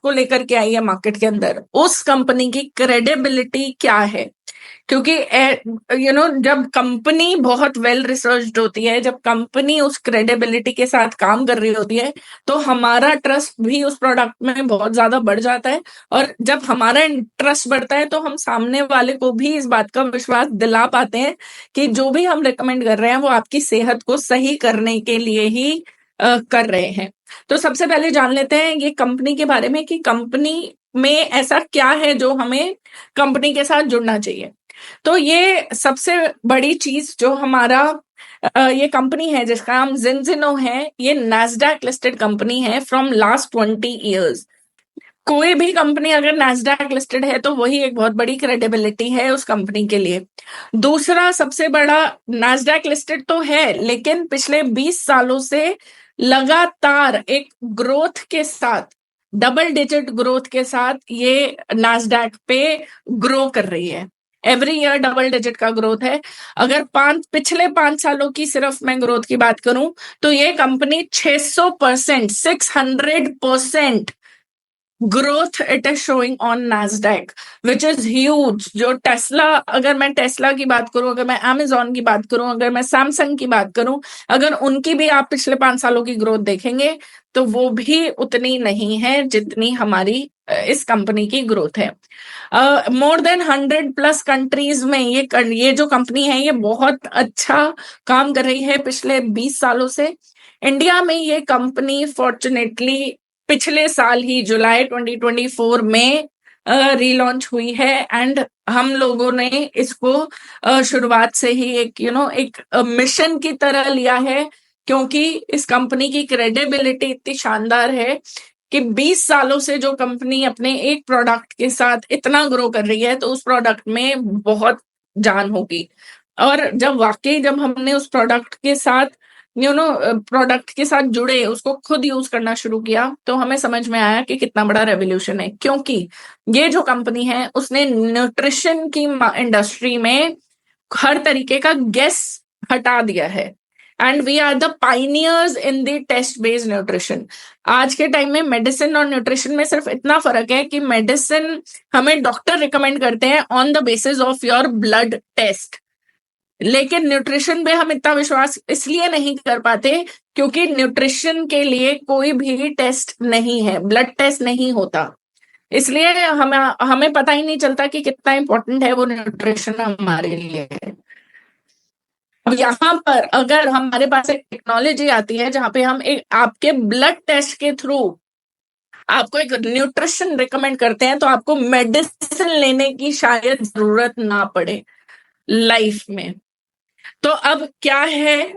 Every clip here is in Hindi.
को लेकर के आई है मार्केट के अंदर, उस कंपनी की क्रेडिबिलिटी क्या है। क्योंकि जब कंपनी बहुत वेल रिसर्च्ड होती है, जब कंपनी उस क्रेडिबिलिटी के साथ काम कर रही होती है, तो हमारा ट्रस्ट भी उस प्रोडक्ट में बहुत ज्यादा बढ़ जाता है। और जब हमारा ट्रस्ट बढ़ता है तो हम सामने वाले को भी इस बात का विश्वास दिला पाते हैं कि जो भी हम रिकमेंड कर रहे हैं वो आपकी सेहत को सही करने के लिए ही कर रहे हैं। तो सबसे पहले जान लेते हैं ये कंपनी के बारे में कि कंपनी में ऐसा क्या है जो हमें कंपनी के साथ जुड़ना चाहिए। तो ये सबसे बड़ी चीज जो हमारा ये कंपनी है जिसका नाम जिनजिनो है, ये नैस्डैक लिस्टेड कंपनी है फ्रॉम लास्ट 20 इयर्स। कोई भी कंपनी अगर नैस्डैक लिस्टेड है तो वही एक बहुत बड़ी क्रेडिबिलिटी है उस कंपनी के लिए। दूसरा सबसे बड़ा, नैस्डैक लिस्टेड तो है लेकिन पिछले 20 सालों से लगातार एक ग्रोथ के साथ, डबल डिजिट ग्रोथ के साथ ये नैस्डैक पे ग्रो कर रही है। एवरी ईयर डबल डिजिट का ग्रोथ है। अगर पिछले 5 सालों की सिर्फ मैं ग्रोथ की बात करूं तो ये company 600%, 600% growth it is showing on Nasdaq, which is huge. जो टेस्ला, अगर मैं टेस्ला की बात करूं, अगर मैं अमेजोन की बात करूं, अगर मैं सैमसंग की बात करूं, अगर उनकी भी आप पिछले 5 सालों की ग्रोथ देखेंगे तो वो भी उतनी नहीं है जितनी हमारी इस कंपनी की ग्रोथ है। मोर देन 100+ कंट्रीज में ये जो कंपनी है ये बहुत अच्छा काम कर रही है पिछले 20 सालों से। इंडिया में ये कंपनी फॉर्चुनेटली पिछले साल ही जुलाई 2024 में रीलॉन्च हुई है एंड हम लोगों ने इसको शुरुआत से ही एक मिशन की तरह लिया है, क्योंकि इस कंपनी की क्रेडिबिलिटी इतनी शानदार है कि 20 सालों से जो कंपनी अपने एक प्रोडक्ट के साथ इतना ग्रो कर रही है तो उस प्रोडक्ट में बहुत जान होगी। और जब हमने उस प्रोडक्ट के साथ प्रोडक्ट के साथ जुड़े, उसको खुद यूज करना शुरू किया, तो हमें समझ में आया कि कितना बड़ा रेवोल्यूशन है। क्योंकि ये जो कंपनी है उसने न्यूट्रिशन की इंडस्ट्री में हर तरीके का गेस हटा दिया है and we are the pioneers in the test based nutrition. आज के टाइम में मेडिसिन और न्यूट्रिशन में सिर्फ इतना फर्क है कि मेडिसिन हमें डॉक्टर रिकमेंड करते हैं on the basis of your blood test, लेकिन न्यूट्रिशन पे हम इतना विश्वास इसलिए नहीं कर पाते क्योंकि न्यूट्रिशन के लिए कोई भी टेस्ट नहीं है, ब्लड टेस्ट नहीं होता। इसलिए हमें पता ही नहीं चलता कि कितना इंपॉर्टेंट है वो न्यूट्रिशन हमारे लिए। अब यहाँ पर अगर हमारे पास एक टेक्नोलॉजी आती है जहां पे हम आपके ब्लड टेस्ट के थ्रू आपको एक न्यूट्रिशन रिकमेंड करते हैं, तो आपको मेडिसिन लेने की शायद जरूरत ना पड़े लाइफ में। तो अब क्या है,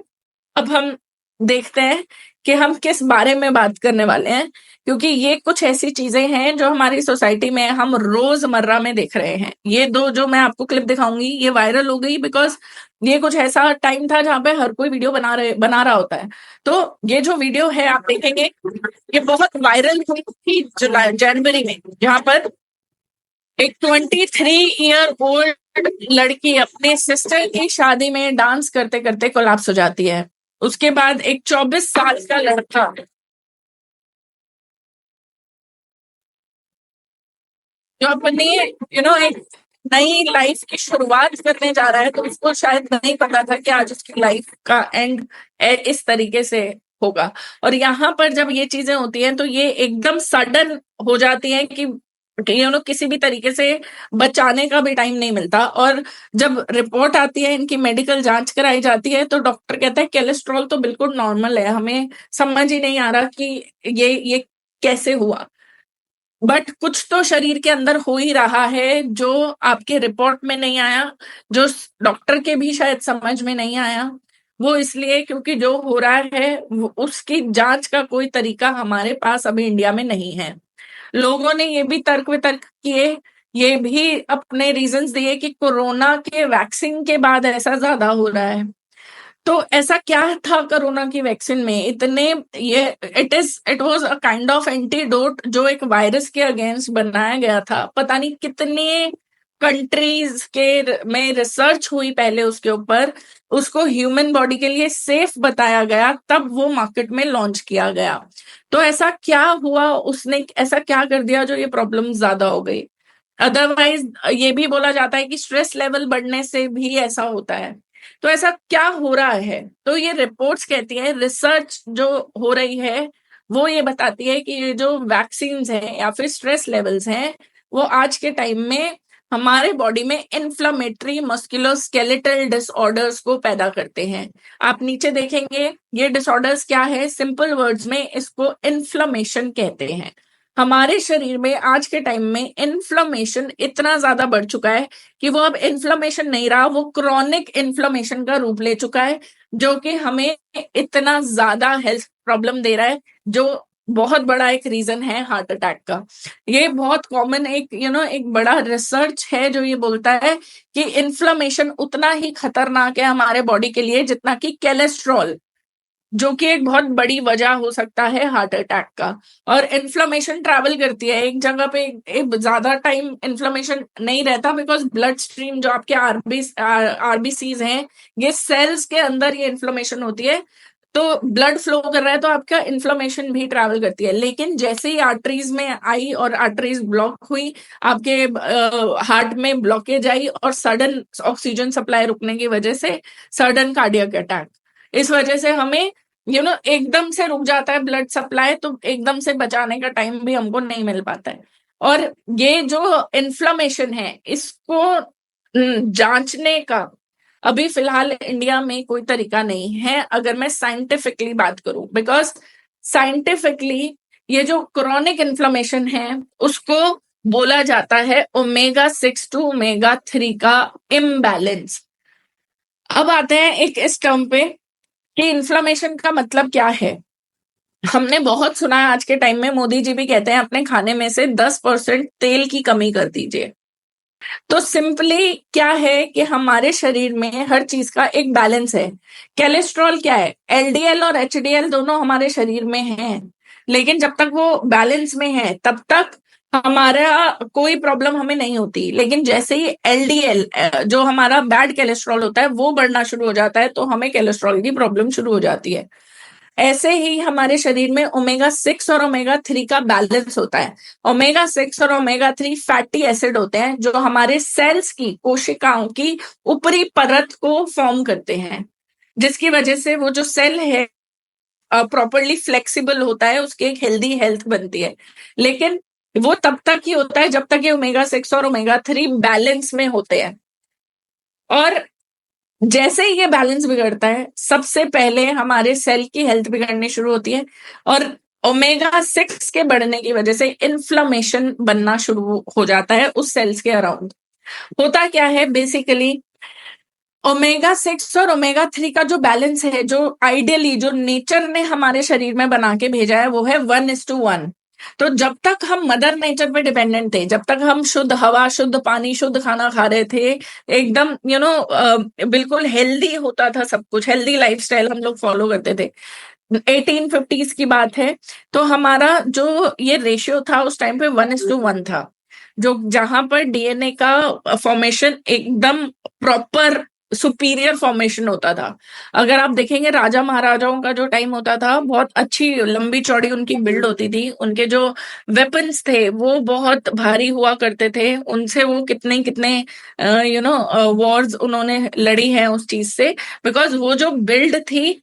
अब हम देखते हैं कि हम किस बारे में बात करने वाले हैं, क्योंकि ये कुछ ऐसी चीजें हैं जो हमारी सोसाइटी में हम रोजमर्रा में देख रहे हैं। ये दो जो मैं आपको क्लिप दिखाऊंगी ये वायरल हो गई बिकॉज ये कुछ ऐसा टाइम था जहां पे हर कोई वीडियो बना रहा होता है। तो ये जो वीडियो है आप देखेंगे ये बहुत वायरल हुई थी जनवरी में, जहां पर एक 23 ईयर ओल्ड लड़की अपने सिस्टर की शादी में डांस करते करते कोलैप्स हो जाती है। उसके बाद एक 24 साल का लड़का जो अपनी एक नई लाइफ की शुरुआत करने जा रहा है, तो उसको शायद नहीं पता था कि आज उसकी लाइफ का एंड इस तरीके से होगा। और यहाँ पर जब ये चीजें होती हैं तो ये एकदम सडन हो जाती हैं कि किसी भी तरीके से बचाने का भी टाइम नहीं मिलता। और जब रिपोर्ट आती है, इनकी मेडिकल जांच कराई जाती है, तो डॉक्टर कहता है कोलेस्ट्रॉल तो बिल्कुल नॉर्मल है। हमें समझ ही नहीं आ रहा कि ये कैसे हुआ, बट कुछ तो शरीर के अंदर हो ही रहा है जो आपके रिपोर्ट में नहीं आया, जो डॉक्टर के भी शायद समझ में नहीं आया। वो इसलिए क्योंकि जो हो रहा है उसकी जांच का कोई तरीका हमारे पास अभी इंडिया में नहीं है। लोगों ने ये भी तर्क वितर्क किए, ये भी अपने रीजंस दिए कि कोरोना के वैक्सीन के बाद ऐसा ज्यादा हो रहा है। तो ऐसा क्या था कोरोना की वैक्सीन में इतने, ये it was a kind of antidote जो एक वायरस के अगेंस्ट बनाया गया था। पता नहीं कितने कंट्रीज के में रिसर्च हुई पहले उसके ऊपर, उसको ह्यूमन बॉडी के लिए सेफ बताया गया, तब वो मार्केट में लॉन्च किया गया। तो ऐसा क्या हुआ, उसने ऐसा क्या कर दिया जो ये प्रॉब्लम ज्यादा हो गई? अदरवाइज ये भी बोला जाता है कि स्ट्रेस लेवल बढ़ने से भी ऐसा होता है। तो ऐसा क्या हो रहा है? तो ये रिपोर्ट्स कहती है, रिसर्च जो हो रही है वो ये बताती है कि ये जो वैक्सीन हैं या फिर स्ट्रेस लेवल्स हैं, वो आज के टाइम में हमारे बॉडी में इन्फ्लामेटरी मस्कुलोस्केलेटल डिसऑर्डर्स को पैदा करते हैं। आप नीचे देखेंगे ये डिसऑर्डर्स क्या है, सिंपल वर्ड्स में इसको इन्फ्लामेशन कहते हैं। हमारे शरीर में आज के टाइम में इन्फ्लामेशन इतना ज्यादा बढ़ चुका है कि वो अब इन्फ्लामेशन नहीं रहा, वो क्रॉनिक इन्फ्लामेशन का रूप ले चुका है, जो कि हमें इतना ज्यादा हेल्थ प्रॉब्लम दे रहा है, जो बहुत बड़ा एक रीजन है हार्ट अटैक का। ये बहुत कॉमन एक एक बड़ा रिसर्च है जो ये बोलता है कि इन्फ्लामेशन उतना ही खतरनाक है हमारे बॉडी के लिए जितना कि कोलेस्ट्रॉल, जो कि एक बहुत बड़ी वजह हो सकता है हार्ट अटैक का। और इन्फ्लेमेशन ट्रैवल करती है एक जगह पे, एक ज्यादा टाइम इन्फ्लेमेशन नहीं रहता, बिकॉज ब्लड स्ट्रीम जो आपके आरबीसीज हैं, ये सेल्स के अंदर ये इन्फ्लेमेशन होती है, तो ब्लड फ्लो कर रहा है तो आपका इन्फ्लेमेशन भी ट्रैवल करती है। लेकिन जैसे ही आर्टरीज में आई और आर्टरीज ब्लॉक हुई, आपके हार्ट में ब्लॉकेज आई और सडन ऑक्सीजन सप्लाई रुकने की वजह से सडन कार्डियक अटैक। इस वजह से हमें एकदम से रुक जाता है ब्लड सप्लाई, तो एकदम से बचाने का टाइम भी हमको नहीं मिल पाता है। और ये जो इन्फ्लेमेशन है, इसको जांचने का अभी फिलहाल इंडिया में कोई तरीका नहीं है, अगर मैं साइंटिफिकली बात करूं, बिकॉज साइंटिफिकली ये जो क्रॉनिक इन्फ्लेमेशन है उसको बोला जाता है ओमेगा 6 टू ओमेगा 3 का इम्बैलेंस। अब आते हैं एक इस टर्म पे कि इन्फ्लेमेशन का मतलब क्या है। हमने बहुत सुना है आज के टाइम में, मोदी जी भी कहते हैं अपने खाने में से 10% तेल की कमी कर दीजिए। तो सिंपली क्या है कि हमारे शरीर में हर चीज का एक बैलेंस है। कोलेस्ट्रॉल क्या है, एलडीएल और एचडीएल दोनों हमारे शरीर में हैं, लेकिन जब तक वो बैलेंस में है तब तक हमारा कोई प्रॉब्लम हमें नहीं होती। लेकिन जैसे ही एलडीएल जो हमारा बैड कोलेस्ट्रॉल होता है वो बढ़ना शुरू हो जाता है, तो हमें कोलेस्ट्रॉल की प्रॉब्लम शुरू हो जाती है। ऐसे ही हमारे शरीर में ओमेगा 6 और ओमेगा 3 का बैलेंस होता है। ओमेगा 6 और ओमेगा 3 फैटी एसिड होते हैं जो हमारे सेल्स की, कोशिकाओं की ऊपरी परत को फॉर्म करते हैं, जिसकी वजह से वो जो सेल है प्रॉपरली फ्लेक्सिबल होता है, उसकी एक हेल्दी हेल्थ बनती है। लेकिन वो तब तक ही होता है जब तक ये ओमेगा 6 और ओमेगा 3 बैलेंस में होते हैं। और जैसे ही ये बैलेंस बिगड़ता है, सबसे पहले हमारे सेल की हेल्थ बिगड़नी शुरू होती है, और ओमेगा 6 के बढ़ने की वजह से इन्फ्लेमेशन बनना शुरू हो जाता है उस सेल्स के अराउंड। होता क्या है बेसिकली, ओमेगा 6 और ओमेगा 3 का जो बैलेंस है, जो आइडियली जो नेचर ने हमारे शरीर में बना के भेजा है, वो है 1:1। तो जब तक हम मदर नेचर पे डिपेंडेंट थे, जब तक हम शुद्ध हवा, शुद्ध पानी, शुद्ध खाना खा रहे थे, एकदम बिल्कुल हेल्दी होता था सब कुछ, हेल्दी लाइफस्टाइल हम लोग फॉलो करते थे। 1850s की बात है, तो हमारा जो ये रेशियो था उस टाइम पे 1:1 था, जो जहां पर डीएनए का फॉर्मेशन एकदम प्रॉपर सुपीरियर फॉर्मेशन होता था। अगर आप देखेंगे राजा महाराजाओं का जो टाइम होता था, बहुत अच्छी लंबी चौड़ी उनकी बिल्ड होती थी, उनके जो वेपन्स थे वो बहुत भारी हुआ करते थे, उनसे वो कितने कितने वॉर्स उन्होंने लड़ी हैं उस चीज से, बिकॉज वो जो बिल्ड थी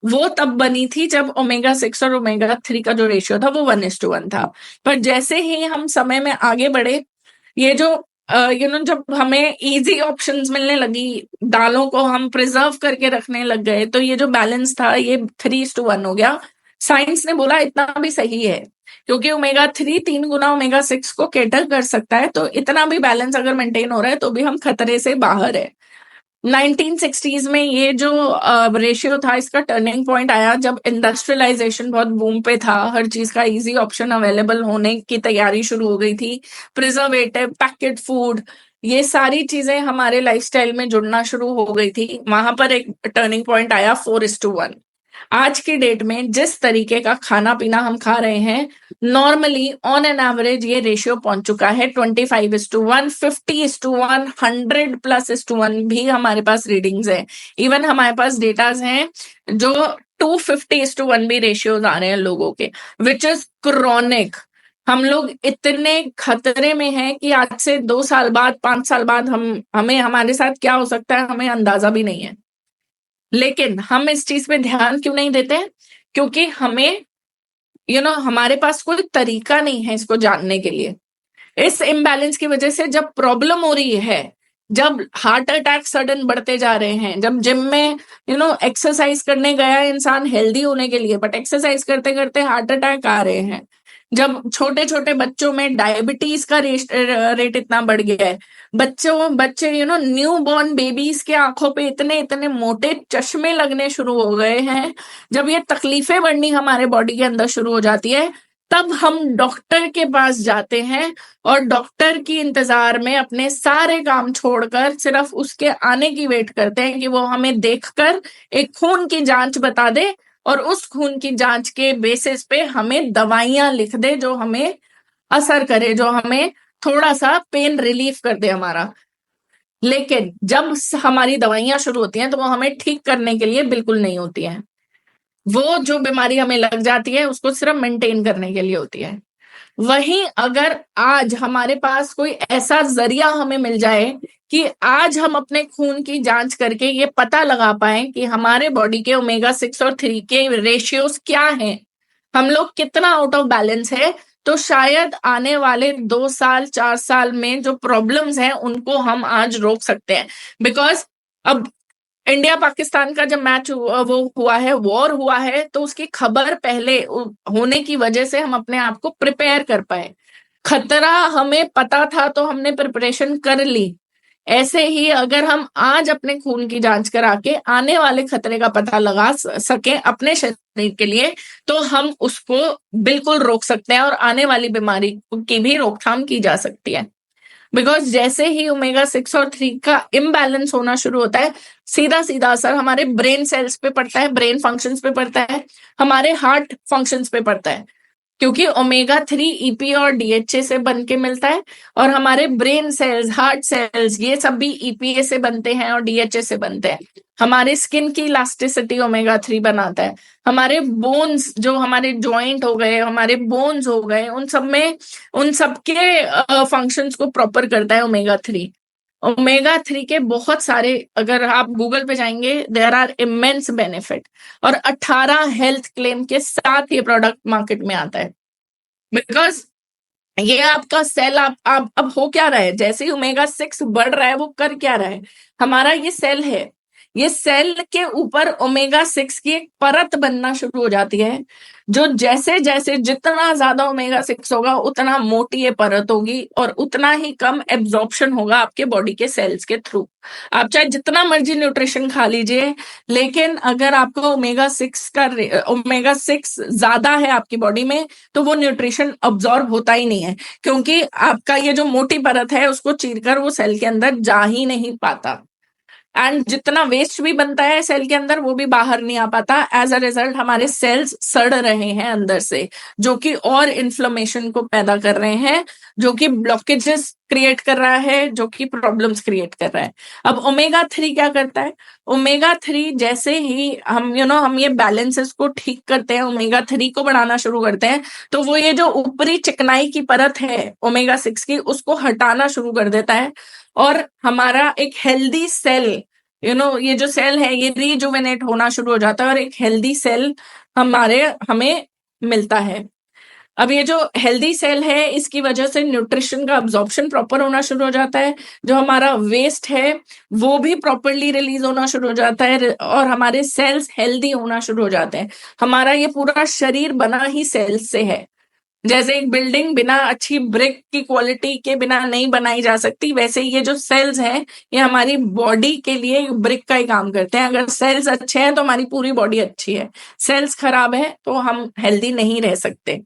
वो तब बनी थी जब ओमेगा 6 और ओमेगा 3 का जो रेशियो था वो 1:1 था। पर जैसे ही हम समय में आगे बढ़े, ये जो जब हमें इजी ऑप्शंस मिलने लगी, दालों को हम प्रिजर्व करके रखने लग गए, तो ये जो बैलेंस था ये 3:1 हो गया। साइंस ने बोला इतना भी सही है, क्योंकि ओमेगा 3 3 गुना ओमेगा 6 को कैटर कर सकता है, तो इतना भी बैलेंस अगर मेंटेन हो रहा है तो भी हम खतरे से बाहर है। 1960s में ये जो रेशियो था, इसका टर्निंग पॉइंट आया जब इंडस्ट्रियलाइजेशन बहुत बूम पे था, हर चीज का इजी ऑप्शन अवेलेबल होने की तैयारी शुरू हो गई थी, प्रिजर्वेटिव, पैकेट फूड, ये सारी चीजें हमारे लाइफस्टाइल में जुड़ना शुरू हो गई थी। वहां पर एक टर्निंग पॉइंट आया 4:1। आज की डेट में जिस तरीके का खाना पीना हम खा रहे हैं, नॉर्मली ऑन एन एवरेज ये रेशियो पहुंच चुका है 25:1, 50:1, 100+1 भी हमारे पास रीडिंग्स है। इवन हमारे पास डेटाज हैं जो 250:1 भी रेशियोज आ रहे हैं लोगों के, विच इज क्रॉनिक। हम लोग इतने खतरे में हैं कि आज से 2 साल बाद, 5 साल बाद हमें हमारे साथ क्या हो सकता है हमें अंदाजा भी नहीं है। लेकिन हम इस चीज पे ध्यान क्यों नहीं देते हैं? क्योंकि हमें हमारे पास कोई तरीका नहीं है इसको जानने के लिए। इस इम्बैलेंस की वजह से जब प्रॉब्लम हो रही है, जब हार्ट अटैक सडन बढ़ते जा रहे हैं, जब जिम में एक्सरसाइज करने गया इंसान हेल्दी होने के लिए, बट एक्सरसाइज करते करते हार्ट अटैक आ रहे हैं, जब छोटे छोटे बच्चों में डायबिटीज का रेट इतना बढ़ गया है, बच्चे न्यू बॉर्न बेबीज के आंखों पे इतने इतने मोटे चश्मे लगने शुरू हो गए हैं, जब ये तकलीफें बढ़नी हमारे बॉडी के अंदर शुरू हो जाती है, तब हम डॉक्टर के पास जाते हैं और डॉक्टर की इंतजार में अपने सारे काम छोड़कर सिर्फ उसके आने की वेट करते हैं कि वो हमें देखकर एक खून की जांच बता दे और उस खून की जांच के बेसिस पे हमें दवाइयां लिख दे जो हमें असर करे, जो हमें थोड़ा सा पेन रिलीफ कर दे हमारा। लेकिन जब हमारी दवाइयां शुरू होती हैं तो वो हमें ठीक करने के लिए बिल्कुल नहीं होती हैं। वो जो बीमारी हमें लग जाती है उसको सिर्फ मेंटेन करने के लिए होती है। वहीं अगर आज हमारे पास कोई ऐसा जरिया हमें मिल जाए कि आज हम अपने खून की जांच करके ये पता लगा पाए कि हमारे बॉडी के ओमेगा 6 और 3 के रेशियोज क्या हैं, हम लोग कितना आउट ऑफ बैलेंस है, तो शायद आने वाले 2 साल 4 साल में जो प्रॉब्लम्स हैं उनको हम आज रोक सकते हैं। बिकॉज अब इंडिया पाकिस्तान का जब मैच वो हुआ है, वॉर हुआ है, तो उसकी खबर पहले होने की वजह से हम अपने आप को प्रिपेयर कर पाए। खतरा हमें पता था तो हमने प्रिपरेशन कर ली। ऐसे ही अगर हम आज अपने खून की जांच करा के आने वाले खतरे का पता लगा सके अपने शरीर के लिए, तो हम उसको बिल्कुल रोक सकते हैं और आने वाली बीमारी की भी रोकथाम की जा सकती है। बिकॉज जैसे ही ओमेगा 6 और 3 का इम्बैलेंस होना शुरू होता है, सीधा सीधा असर हमारे ब्रेन सेल्स पे पड़ता है, ब्रेन फंक्शंस पे पड़ता है, हमारे हार्ट फंक्शंस पे पड़ता है, क्योंकि ओमेगा 3 ईपी और डीएचए से बन के मिलता है और हमारे ब्रेन सेल्स, हार्ट सेल्स, ये सब भी ईपीए से बनते हैं और डीएचए से बनते हैं। हमारे स्किन की इलास्टिसिटी ओमेगा 3 बनाता है। हमारे बोन्स, जो हमारे जॉइंट हो गए, हमारे बोन्स हो गए, उन सबके फंक्शंस को प्रॉपर करता है ओमेगा 3। ओमेगा 3 के बहुत सारे, अगर आप गूगल पे जाएंगे, देयर आर इमेंस बेनिफिट, और 18 हेल्थ क्लेम के साथ ये प्रोडक्ट मार्केट में आता है। बिकॉज ये आपका सेल, आप अब हो क्या रहा है, जैसे ही ओमेगा 6 बढ़ रहा है वो कर क्या रहा है, हमारा ये सेल है, ये सेल के ऊपर ओमेगा 6 की एक परत बनना शुरू हो जाती है, जो जैसे जैसे जितना ज्यादा ओमेगा 6 होगा उतना मोटी ये परत होगी और उतना ही कम एब्जॉर्प्शन होगा आपके बॉडी के सेल्स के थ्रू। आप चाहे जितना मर्जी न्यूट्रिशन खा लीजिए, लेकिन अगर आपको ओमेगा 6 ज्यादा है आपकी बॉडी में, तो वो न्यूट्रिशन अब्जॉर्ब होता ही नहीं है, क्योंकि आपका ये जो मोटी परत है उसको चीरकर वो सेल के अंदर जा ही नहीं पाता। एंड जितना वेस्ट भी बनता है सेल के अंदर वो भी बाहर नहीं आ पाता। एज अ रिजल्ट हमारे सेल्स सड़ रहे हैं अंदर से, जो कि और इन्फ्लेमेशन को पैदा कर रहे हैं, जो कि ब्लॉकेजेस क्रिएट कर रहा है, जो कि प्रॉब्लम्स क्रिएट कर रहा है। अब ओमेगा 3 क्या करता है? ओमेगा 3 जैसे ही हम ये बैलेंसेस को ठीक करते हैं, ओमेगा 3 को बढ़ाना शुरू करते हैं, तो वो ये जो ऊपरी चिकनाई की परत है ओमेगा 6 की, उसको हटाना शुरू कर देता है और हमारा एक हेल्दी सेल, ये जो सेल है ये रिजुवेनेट होना शुरू हो जाता है और एक हेल्दी सेल हमें मिलता है। अब ये जो हेल्दी सेल है इसकी वजह से न्यूट्रिशन का अब्जॉर्प्शन प्रॉपर होना शुरू हो जाता है, जो हमारा वेस्ट है वो भी प्रॉपरली रिलीज होना शुरू हो जाता है और हमारे सेल्स हेल्दी होना शुरू हो जाते हैं। हमारा ये पूरा शरीर बना ही सेल्स से है। जैसे एक बिल्डिंग बिना अच्छी ब्रिक की क्वालिटी के बिना नहीं बनाई जा सकती, वैसे ये जो सेल्स हैं ये हमारी बॉडी के लिए ब्रिक का ही काम करते हैं। अगर सेल्स अच्छे हैं तो हमारी पूरी बॉडी अच्छी है, सेल्स खराब है तो हम हेल्दी नहीं रह सकते।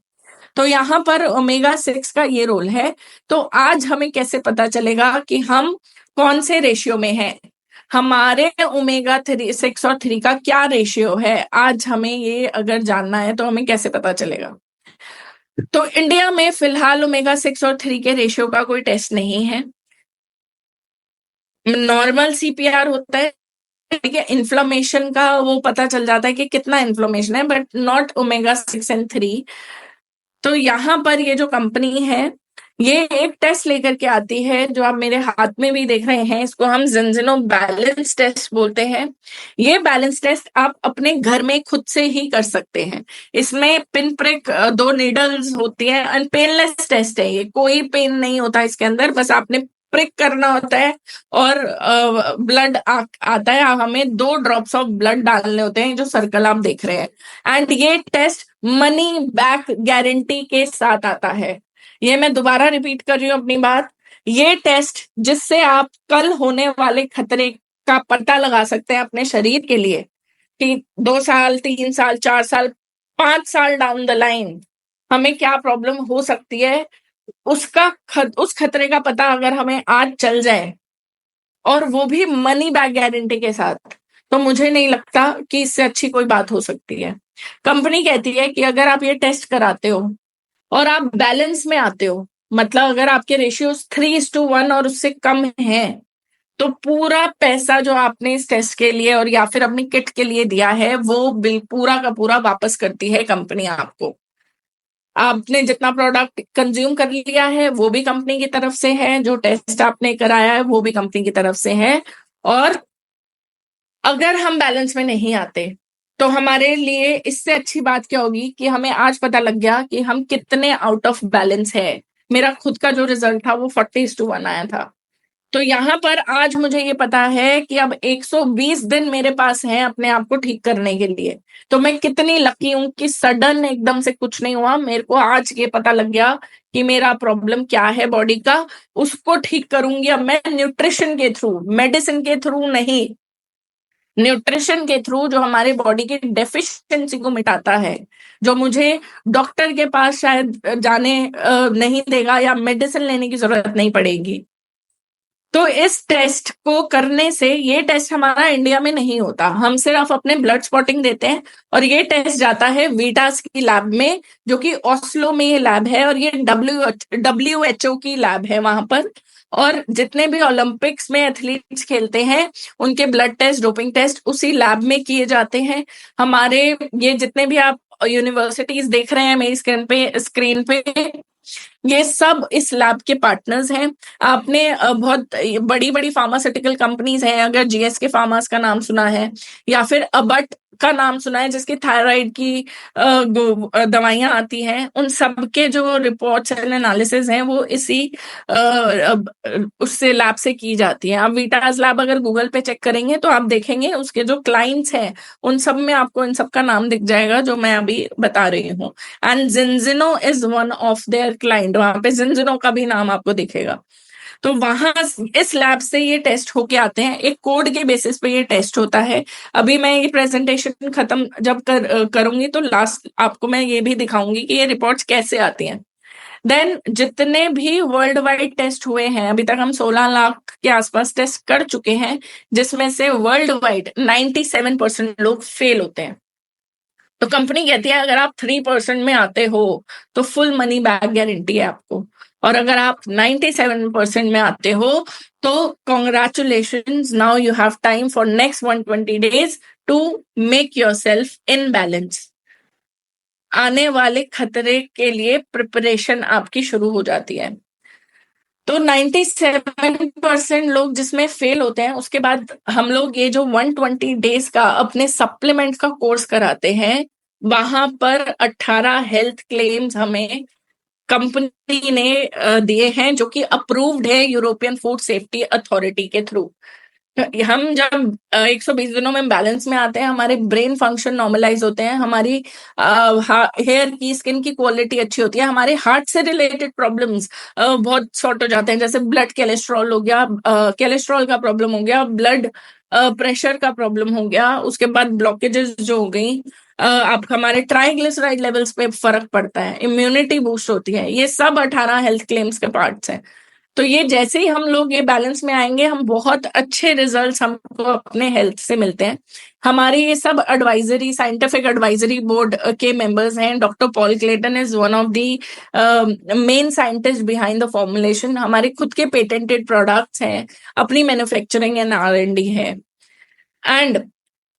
तो यहाँ पर ओमेगा 6 का ये रोल है। तो आज हमें कैसे पता चलेगा कि हम कौन से रेशियो में हैं? हमारे ओमेगा 6 और 3 का क्या रेशियो है, आज हमें ये अगर जानना है तो हमें कैसे पता चलेगा? तो इंडिया में फिलहाल ओमेगा 6 और 3 के रेशियो का कोई टेस्ट नहीं है। नॉर्मल सीपीआर होता है, ठीक है, इन्फ्लेमेशन का वो पता चल जाता है कि कितना इन्फ्लेमेशन है, बट नॉट ओमेगा 6 एंड 3। तो यहाँ पर ये जो कंपनी है, ये एक टेस्ट लेकर के आती है जो आप मेरे हाथ में भी देख रहे हैं, इसको हम जिंजिनो बैलेंस टेस्ट बोलते हैं। ये बैलेंस टेस्ट आप अपने घर में खुद से ही कर सकते हैं। इसमें पिन प्रिक 2 नीडल्स होती है एंड पेनलेस टेस्ट है, ये कोई पेन नहीं होता इसके अंदर, बस आपने प्रिक करना होता है और ब्लड आता है, हमें 2 ड्रॉप्स ऑफ ब्लड डालने होते हैं, जो सर्कल आप देख रहे हैं। एंड ये टेस्ट मनी बैक गारंटी के साथ आता है। ये मैं दोबारा रिपीट कर रही हूँ अपनी बात, ये टेस्ट जिससे आप कल होने वाले खतरे का पता लगा सकते हैं अपने शरीर के लिए, कि 2 साल 3 साल 4 साल 5 साल डाउन द लाइन हमें क्या प्रॉब्लम हो सकती है, उस खतरे का पता अगर हमें आज चल जाए, और वो भी मनी बैक गारंटी के साथ, तो मुझे नहीं लगता कि इससे अच्छी कोई बात हो सकती है। कंपनी कहती है कि अगर आप ये टेस्ट कराते हो और आप बैलेंस में आते हो, मतलब अगर आपके रेशियोज 3:1 और उससे कम है, तो पूरा पैसा जो आपने इस टेस्ट के लिए और या फिर अपनी किट के लिए दिया है, वो बिल पूरा का पूरा वापस करती है कंपनी आपको। आपने जितना प्रोडक्ट कंज्यूम कर लिया है वो भी कंपनी की तरफ से है, जो टेस्ट आपने कराया है वो भी कंपनी की तरफ से है। और अगर हम बैलेंस में नहीं आते, तो हमारे लिए इससे अच्छी बात क्या होगी कि हमें आज पता लग गया कि हम कितने आउट ऑफ बैलेंस है। मेरा खुद का जो रिजल्ट था वो 40:1 आया था। तो यहाँ पर आज मुझे ये पता है कि अब 120 दिन मेरे पास हैं अपने आप को ठीक करने के लिए। तो मैं कितनी लकी हूं कि सडन एकदम से कुछ नहीं हुआ, मेरे को आज ये पता लग गया कि मेरा प्रॉब्लम क्या है बॉडी का, उसको ठीक करूंगी अब मैं न्यूट्रिशन के थ्रू, मेडिसिन के थ्रू नहीं, न्यूट्रिशन के थ्रू, जो हमारे बॉडी की डेफिशिएंसी को मिटाता है, जो मुझे डॉक्टर के पास शायद जाने नहीं देगा या मेडिसिन लेने की जरूरत नहीं पड़ेगी। तो इस टेस्ट को करने से, ये टेस्ट हमारा इंडिया में नहीं होता, हम सिर्फ अपने ब्लड स्पॉटिंग देते हैं और ये टेस्ट जाता है वीटास की लैब में, जो कि ओस्लो में ये लैब है, और ये WHO की लैब है वहां पर। और जितने भी ओलंपिक्स में एथलीट्स खेलते हैं, उनके ब्लड टेस्ट, डोपिंग टेस्ट उसी लैब में किए जाते हैं। हमारे ये जितने भी आप यूनिवर्सिटीज देख रहे हैं मेरी स्क्रीन पे, ये सब इस लैब के पार्टनर्स हैं। आपने बहुत बड़ी बड़ी फार्मास्यूटिकल कंपनीज हैं, अगर जीएसके फार्मास का नाम सुना है या फिर अबट का नाम सुना है, जिसकी थायराइड की दवाइयां आती हैं, उन सब के जो रिपोर्ट्स एंड एनालिसिस हैं वो इसी उससे लैब से की जाती है। आप वीटास लैब अगर गूगल पे चेक करेंगे तो आप देखेंगे उसके जो क्लाइंट्स हैं उन सब में आपको इन सब का नाम दिख जाएगा जो मैं अभी बता रही हूँ। And Zinzino is one of their client, वहां पे जिंजिनो का भी नाम आपको दिखेगा। तो वहां इस लैब से ये टेस्ट होके आते हैं, एक कोड के बेसिस पे ये टेस्ट होता है। अभी मैं ये प्रेजेंटेशन खत्म जब करूंगी तो लास्ट आपको मैं ये भी दिखाऊंगी कि ये रिपोर्ट्स कैसे आती हैं। देन जितने भी वर्ल्ड वाइड टेस्ट हुए हैं, अभी तक हम 16 लाख के आसपास टेस्ट कर चुके हैं, जिसमें से वर्ल्ड वाइड 97% लोग फेल होते हैं। तो कंपनी कहती है अगर आप 3% में आते हो तो फुल मनी बैक गारंटी है आपको, और अगर आप 97% में आते हो तो congratulations, now you have time for next 120 days to make yourself in balance. आने वाले खतरे के लिए प्रिपरेशन आपकी शुरू हो जाती है। तो 97% लोग जिसमें फेल होते हैं, उसके बाद हम लोग ये जो 120 days का अपने सप्लीमेंट का कोर्स कराते हैं, वहां पर 18 हेल्थ क्लेम्स हमें कंपनी ने दिए हैं, जो कि अप्रूव्ड है यूरोपियन फूड सेफ्टी अथॉरिटी के थ्रू। हम जब 120 दिनों में बैलेंस में आते हैं, हमारे ब्रेन फंक्शन नॉर्मलाइज होते हैं, हमारी हेयर की, स्किन की क्वालिटी अच्छी होती है, हमारे हार्ट से रिलेटेड प्रॉब्लम्स बहुत सॉर्ट हो जाते हैं, जैसे ब्लड कोलेस्ट्रॉल हो गया, कोलेस्ट्रॉल का प्रॉब्लम हो गया, ब्लड प्रेशर का प्रॉब्लम हो गया, उसके बाद ब्लॉकेजेस जो हो गई, आप हमारे ट्राइग्लिसराइड लेवल्स पे फर्क पड़ता है, इम्यूनिटी बूस्ट होती है। ये सब 18 हेल्थ क्लेम्स के पार्ट्स हैं। तो ये जैसे ही हम लोग ये बैलेंस में आएंगे, हम बहुत अच्छे रिजल्ट्स हमको अपने हेल्थ से मिलते हैं। हमारे ये सब एडवाइजरी, साइंटिफिक एडवाइजरी बोर्ड के मेंबर्स हैं। Doctor Paul Clayton is one of the main scientist behind the formulation. हमारे खुद के पेटेंटेड प्रोडक्ट्स हैं, अपनी मैन्युफैक्चरिंग एंड R&D है। एंड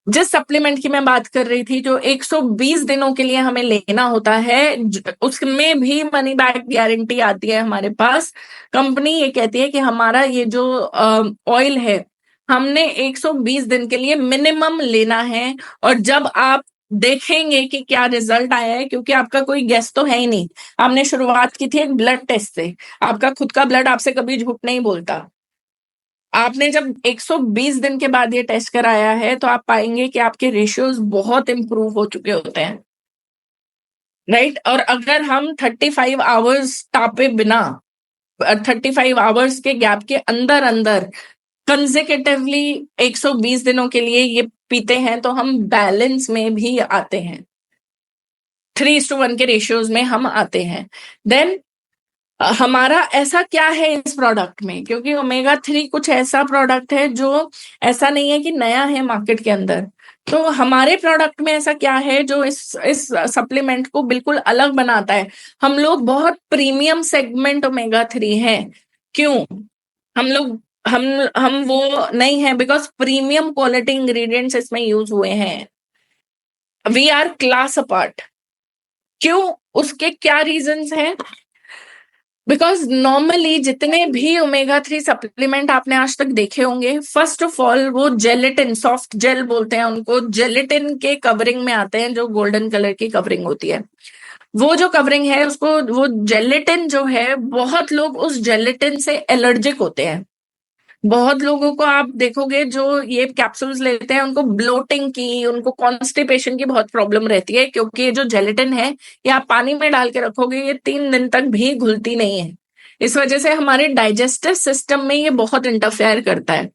जिस सप्लीमेंट की मैं बात कर रही थी, जो 120 दिनों के लिए हमें लेना होता है, उसमें भी मनी बैक गारंटी आती है हमारे पास। कंपनी ये कहती है कि हमारा ये जो ऑयल है, हमने 120 दिन के लिए मिनिमम लेना है। और जब आप देखेंगे कि क्या रिजल्ट आया है, क्योंकि आपका कोई गेस तो है ही नहीं, आपने शुरुआत की थी एक ब्लड टेस्ट से। आपका खुद का ब्लड आपसे कभी झूठ नहीं बोलता। आपने जब 120 दिन के बाद ये टेस्ट कराया है, तो आप पाएंगे कि आपके रेशियोज बहुत इंप्रूव हो चुके होते हैं, राइट। और अगर हम 35 आवर्स टापे बिना, 35 आवर्स के गैप के अंदर अंदर कंसेक्यूटिवली 120 दिनों के लिए ये पीते हैं, तो हम बैलेंस में भी आते हैं, 3:1 के रेशियोज में हम आते हैं। देन हमारा ऐसा क्या है इस प्रोडक्ट में, क्योंकि ओमेगा 3 कुछ ऐसा प्रोडक्ट है जो ऐसा नहीं है कि नया है मार्केट के अंदर। तो हमारे प्रोडक्ट में ऐसा क्या है जो इस सप्लीमेंट को बिल्कुल अलग बनाता है। हम लोग बहुत प्रीमियम सेगमेंट ओमेगा 3 है। क्यों? हम लोग हम वो नहीं है बिकॉज प्रीमियम क्वालिटी इंग्रेडिएंट्स इसमें यूज हुए हैं। We are class apart. क्यों? उसके क्या रीजंस हैं? बिकॉज नॉर्मली जितने भी ओमेगा 3 सप्लीमेंट आपने आज तक देखे होंगे, फर्स्ट ऑफ ऑल वो जेलेटिन, सॉफ्ट जेल बोलते हैं उनको, जेलेटिन के कवरिंग में आते हैं, जो गोल्डन कलर की कवरिंग होती है। वो जो कवरिंग है उसको, वो जेलेटिन जो है, बहुत लोग उस जेलेटिन से एलर्जिक होते हैं। बहुत लोगों को आप देखोगे जो ये कैप्सूल्स लेते हैं, उनको ब्लोटिंग की, उनको कॉन्स्टिपेशन की बहुत प्रॉब्लम रहती है, क्योंकि ये जो जेलेटिन है, ये आप पानी में डाल के रखोगे, ये 3 दिन तक भी घुलती नहीं है। इस वजह से हमारे डाइजेस्टिव सिस्टम में ये बहुत इंटरफेयर करता है।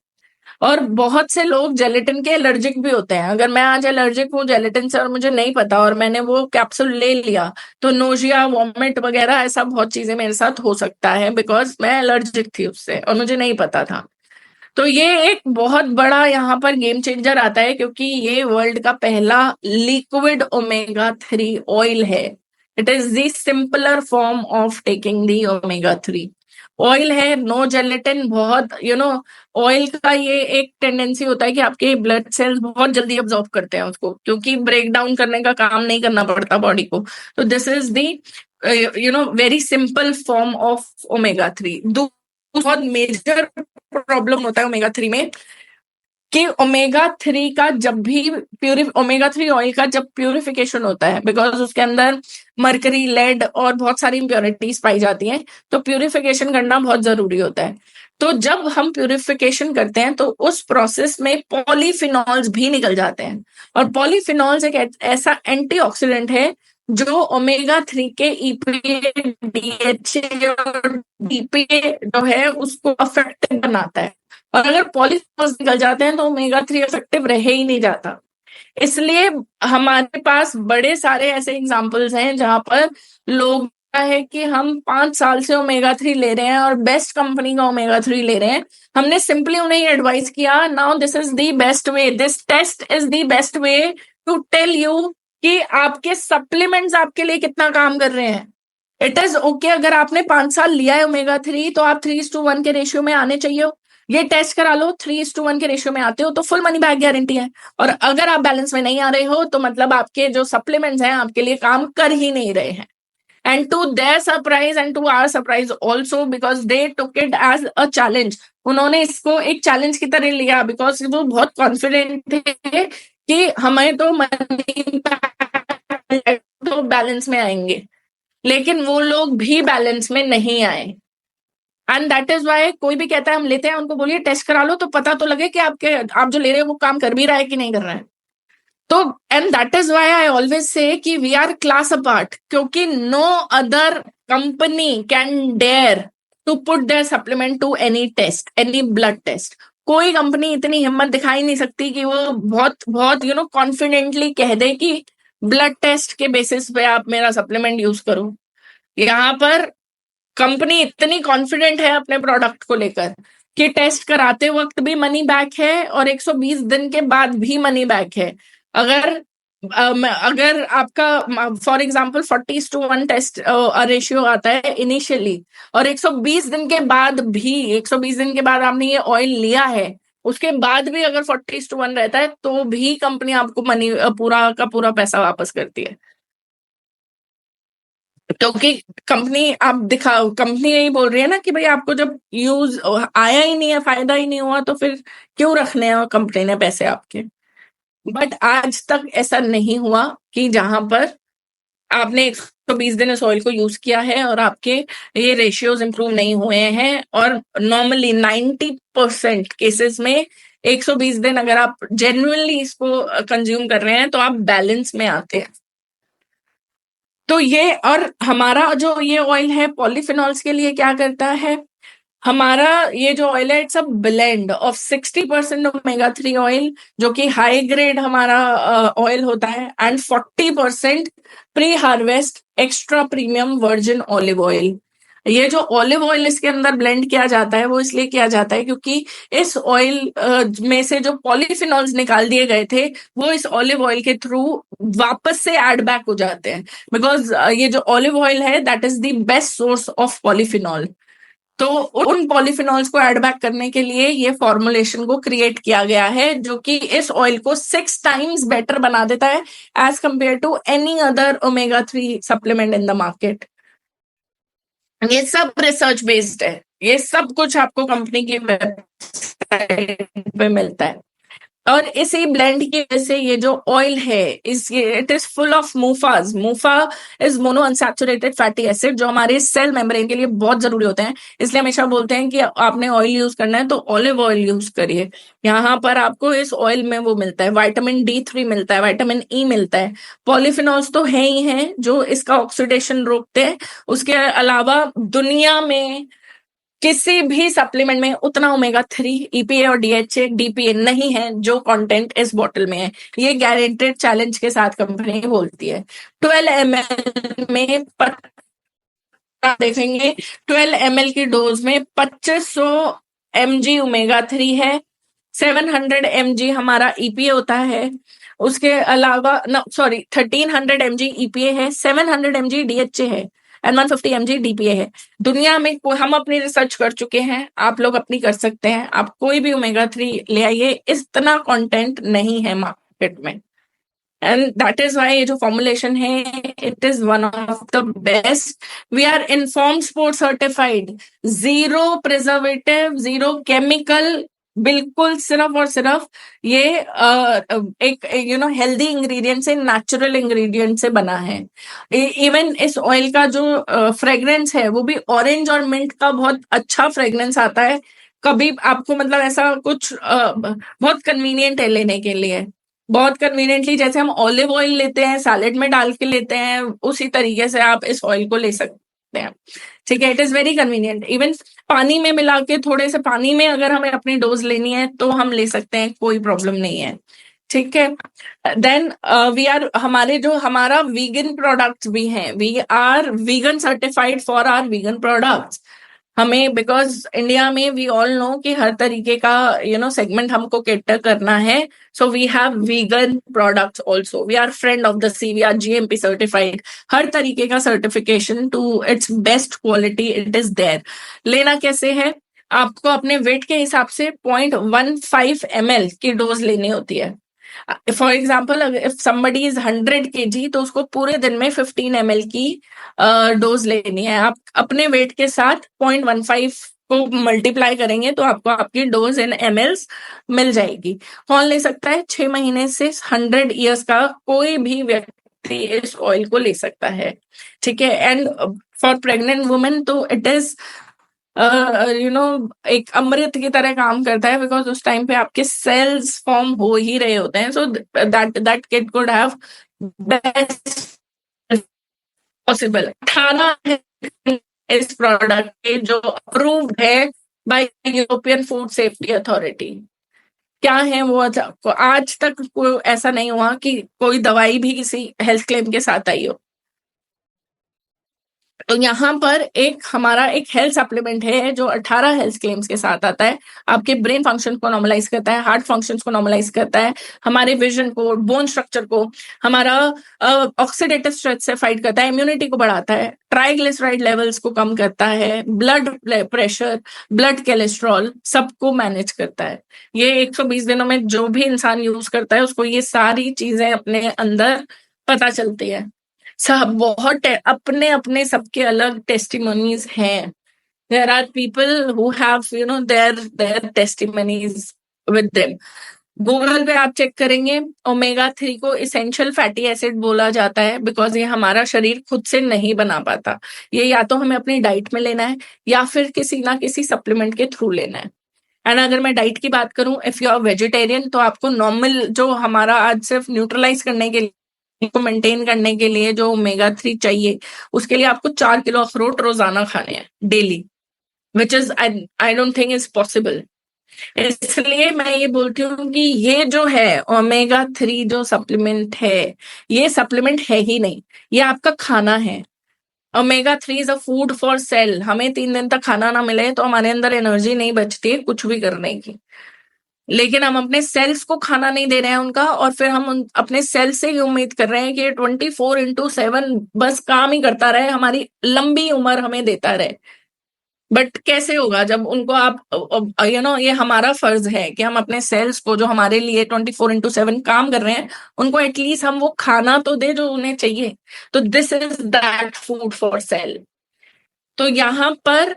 और बहुत से लोग जेलेटिन के एलर्जिक भी होते हैं। अगर मैं आज एलर्जिक हूँ जेलेटिन से और मुझे नहीं पता, और मैंने वो कैप्सूल ले लिया, तो नोजिया, वॉमिट वगैरह ऐसा बहुत चीजें मेरे साथ हो सकता है, बिकॉज मैं एलर्जिक थी उससे और मुझे नहीं पता था। तो ये एक बहुत बड़ा यहाँ पर गेम चेंजर आता है, क्योंकि ये वर्ल्ड का पहला लिक्विड ओमेगा 3 ऑयल है। It is the simpler form of taking the omega 3 oil है, नो जेलेटिन। बहुत ऑयल का ये एक टेंडेंसी होता है कि आपके ब्लड सेल्स बहुत जल्दी अब्जॉर्ब करते हैं उसको, क्योंकि ब्रेक डाउन करने का काम नहीं करना पड़ता बॉडी को। तो this is the very simple form of omega 3। बहुत मेजर प्रॉब्लम होता है ओमेगा 3 में कि ओमेगा 3 का जब भी ओमेगा 3 ऑयल का जब प्यूरिफिकेशन होता है, बिकॉज उसके अंदर मरकरी, लेड और बहुत सारी इम्प्योरिटीज पाई जाती हैं, तो प्यूरिफिकेशन करना बहुत जरूरी होता है। तो जब हम प्यूरिफिकेशन करते हैं, तो उस प्रोसेस में पॉलीफिनॉल्स भी निकल जाते हैं। और पॉलीफिनॉल्स एक ऐसा एंटीऑक्सीडेंट है जो ओमेगा 3 के EPA, DHA और DPA जो है उसको अफेक्टिव बनाता है। और अगर पॉलीफिनॉल्स निकल जाते हैं तो ओमेगा 3 इफेक्टिव रह ही नहीं जाता। इसलिए हमारे पास बड़े सारे ऐसे एग्जांपल्स हैं जहां पर लोग है कि हम 5 साल से ओमेगा 3 ले रहे हैं और बेस्ट कंपनी का ओमेगा 3 ले रहे हैं। हमने सिंपली उन्हें एडवाइस किया, now this is the best way, this test is the best way to tell you कि आपके सप्लीमेंट्स आपके लिए कितना काम कर रहे हैं। इट इज ओके अगर आपने 5 साल लिया है ओमेगा 3, तो आप 3:1 के रेशियो में आने चाहिए। ये टेस्ट करा लो, 3:1 के रेशियो में आते हो तो फुल मनी बैक गारंटी है। और अगर आप बैलेंस में नहीं आ रहे हो, तो मतलब आपके जो सप्लीमेंट्स हैं आपके लिए काम कर ही नहीं रहे हैं। And to their surprise and to our surprise also, because they took it as a challenge. उन्होंने इसको एक चैलेंज की तरह लिया, बिकॉज वो बहुत कॉन्फिडेंट थे कि हमें तो मनी तो बैलेंस में आएंगे, लेकिन वो लोग भी बैलेंस में नहीं आए। एंड दैट इज वाई कोई भी कहता है हम लेते हैं, उनको बोलिए टेस्ट करा लो, तो पता तो लगे कि आप जो ले रहे हो वो काम कर भी रहा है कि नहीं कर रहा है। तो and that is why I always say कि वी आर क्लास अपार्ट, क्योंकि no other company can dare to put their supplement to any test, any blood test. कोई कंपनी इतनी हिम्मत दिखाई नहीं सकती कि वो बहुत बहुत कॉन्फिडेंटली कह दे कि ब्लड टेस्ट के बेसिस पे आप मेरा सप्लीमेंट यूज करो। यहाँ पर कंपनी इतनी कॉन्फिडेंट है अपने प्रोडक्ट को लेकर कि टेस्ट कराते वक्त भी मनी बैक है और 120 दिन के बाद भी मनी बैक है। अगर अगर आपका फॉर एग्जांपल 40:1 टेस्ट रेशियो आता है इनिशियली, और 120 दिन के बाद भी, 120 दिन के बाद आपने ये ऑयल लिया है, उसके बाद भी अगर 40:1 रहता है तो भी कंपनी आपको मनी पूरा का पूरा पैसा वापस करती है। क्योंकि कंपनी आप दिखाओ, कंपनी यही बोल रही है ना कि भाई आपको जब यूज आया ही नहीं है, फायदा ही नहीं हुआ, तो फिर क्यों रखने हैं कंपनी ने पैसे आपके। बट आज तक ऐसा नहीं हुआ कि जहां पर आपने 120 दिन इस ऑयल को यूज किया है और आपके ये रेशियोज इंप्रूव नहीं हुए हैं। और नॉर्मली 90% केसेस में 120 दिन अगर आप जेन्युइनली इसको कंज्यूम कर रहे हैं तो आप बैलेंस में आते हैं। तो ये, और हमारा जो ये ऑयल है पॉलीफिनॉल्स के लिए क्या करता है, हमारा ये जो ऑयल है it's a blend of 60% omega 3 oil, जो कि हाई ग्रेड हमारा ऑयल होता है, and 40% pre harvest extra premium virgin olive oil. ये जो ऑलिव ऑयल इसके अंदर ब्लेंड किया जाता है वो इसलिए किया जाता है क्योंकि इस ऑयल में से जो पॉलीफिनॉल्स निकाल दिए गए थे वो इस ऑलिव ऑयल के थ्रू वापस से ऐड बैक हो जाते हैं। बिकॉज ये जो ऑलिव ऑयल है that is the best source of polyphenol. तो उन पॉलीफिनॉल्स को ऐड बैक करने के लिए ये फॉर्मुलेशन को क्रिएट किया गया है, जो कि इस ऑयल को 6 टाइम्स बेटर बना देता है as compare to any other omega 3 supplement in the market. ये सब रिसर्च बेस्ड है, ये सब कुछ आपको कंपनी की वेबसाइट पे मिलता है। और इसी ब्लेंड की वजह से ये जो ऑयल है इस it is full of MUFAs. MUFA is mono unsaturated fatty acid, जो हमारे सेल मेम्ब्रेन के लिए बहुत जरूरी होते हैं। इसलिए हमेशा बोलते हैं कि आपने ऑयल यूज करना है तो ऑलिव ऑयल यूज करिए। यहाँ पर आपको इस ऑयल में वो मिलता है, विटामिन D3 मिलता है, विटामिन E मिलता है। पॉलीफिनॉल्स तो है ही हैं जो इसका ऑक्सीडेशन रोकते हैं। उसके अलावा दुनिया में किसी भी सप्लीमेंट में उतना ओमेगा 3 EPA और DHA DPA नहीं है जो कंटेंट इस बॉटल में है। ये गारंटेड चैलेंज के साथ कंपनी बोलती है। 12 ml में देखेंगे 12 ml की डोज में 2500 mg ओमेगा 3 है, 700 mg हमारा EPA होता है। उसके अलावा no सॉरी 1300 mg EPA है, 700 mg DHA है एंड 150 mg DPA है। दुनिया में हम अपनी रिसर्च कर चुके हैं, आप लोग अपनी कर सकते हैं। आप कोई भी ओमेगा 3 ले आइए, इतना कंटेंट नहीं है मार्केट में। एंड दैट इज वाई ये जो फॉर्मुलेशन है it is one of the best. We are inform sport certified, zero preservative, zero chemical, बिल्कुल सिर्फ और सिर्फ ये एक हेल्दी इंग्रेडिएंट से, नेचुरल इंग्रेडिएंट से बना है। इवन इस ऑयल का जो फ्रेग्रेंस है वो भी ऑरेंज और मिंट का बहुत अच्छा फ्रेग्रेंस आता है। कभी आपको मतलब ऐसा कुछ बहुत कन्वीनियंट है लेने के लिए, बहुत कन्वीनियंटली जैसे हम ऑलिव ऑयल लेते हैं सैलेड में डाल के लेते हैं, उसी तरीके से आप इस ऑयल को ले सकते हैं। ठीक है, it is very convenient. Even पानी में मिला के, थोड़े से पानी में अगर हमें अपनी डोज लेनी है तो हम ले सकते हैं, कोई प्रॉब्लम नहीं है। ठीक है, देन वी आर, हमारे जो हमारा वीगन प्रोडक्ट्स भी हैं, we are vegan certified for our vegan products. हमें, बिकॉज इंडिया में वी ऑल नो कि हर तरीके का सेगमेंट हमको कैटर करना है। So we have vegan products also, we are friend of the sea, we are GMP certified. हर तरीके का certification to its best quality it is there. लेना कैसे है, आपको अपने वेट के हिसाब से 0.15 ml की डोज लेनी होती है। For example if somebody is 100 kg तो उसको पूरे दिन में 15 ml की डोज लेनी है। आप अपने वेट के साथ 0.15 को मल्टीप्लाई करेंगे तो आपको आपकी डोज इन mls मिल जाएगी। कौन ले सकता है? 6 महीने से 100 years का कोई भी व्यक्ति इस ऑयल को ले सकता है। ठीक है, एंड फॉर प्रेग्नेंट वुमेन तो इट इज एक अमृत की तरह काम करता है, बिकॉज उस टाइम पे आपके सेल्स फॉर्म हो ही रहे होते हैं। So that kid could have best possible 18 इस प्रोडक्ट के जो अप्रूव्ड है bye European food safety authority. क्या है वो? आज तक कोई ऐसा नहीं हुआ कि कोई दवाई भी किसी हेल्थ क्लेम के साथ आई हो। तो यहाँ पर एक हमारा एक हेल्थ सप्लीमेंट है जो 18 हेल्थ क्लेम्स के साथ आता है। आपके ब्रेन फंक्शन को नॉर्मलाइज करता है, हार्ट फंक्शंस को नॉर्मलाइज करता है, हमारे विजन को, बोन स्ट्रक्चर को, हमारा ऑक्सीडेटिव स्ट्रेस से फाइट करता है, इम्यूनिटी को बढ़ाता है, ट्राइग्लिसराइड लेवल्स को कम करता है, ब्लड प्रेशर, ब्लड कोलेस्ट्रॉल सबको मैनेज करता है। ये 120 दिनों में जो भी इंसान यूज करता है उसको ये सारी चीजें अपने अंदर पता चलती है। सब बहुत अपने अपने सबके अलग टेस्टिमोनीज हैं। There are people who have their testimonies with them. Google पे आप चेक करेंगे, ओमेगा 3 को इसेंशियल फैटी एसिड बोला जाता है बिकॉज ये हमारा शरीर खुद से नहीं बना पाता। ये या तो हमें अपनी डाइट में लेना है या फिर किसी ना किसी सप्लीमेंट के थ्रू लेना है। एंड अगर मैं डाइट की बात करूं, इफ यू आर वेजिटेरियन तो आपको नॉर्मल जो हमारा आज सिर्फ न्यूट्रलाइज करने के लिए, को मेंटेन करने के लिए जो ओमेगा 3 चाहिए, उसके लिए आपको 4 किलो अखरोट रोजाना खाने हैं daily, which is I don't think is possible. इसलिए मैं ये बोलती हूँ कि ये जो है ओमेगा 3 जो सप्लीमेंट है, ये सप्लीमेंट है ही नहीं, ये आपका खाना है। Omega 3 is a food for sale. हमें 3 दिन तक खाना ना मिले तो हमारे अंदर एनर्जी नहीं बचती है कुछ भी करने की, लेकिन हम अपने सेल्स को खाना नहीं दे रहे हैं उनका, और फिर हम अपने सेल से ही उम्मीद कर रहे हैं कि 24/7 बस काम ही करता रहे, हमारी लंबी उम्र हमें देता रहे। बट कैसे होगा जब उनको आप ये हमारा फर्ज है कि हम अपने सेल्स को जो हमारे लिए 24/7 काम कर रहे हैं उनको एटलीस्ट हम वो खाना तो दे जो उन्हें चाहिए। तो this is that food for sale. तो यहाँ पर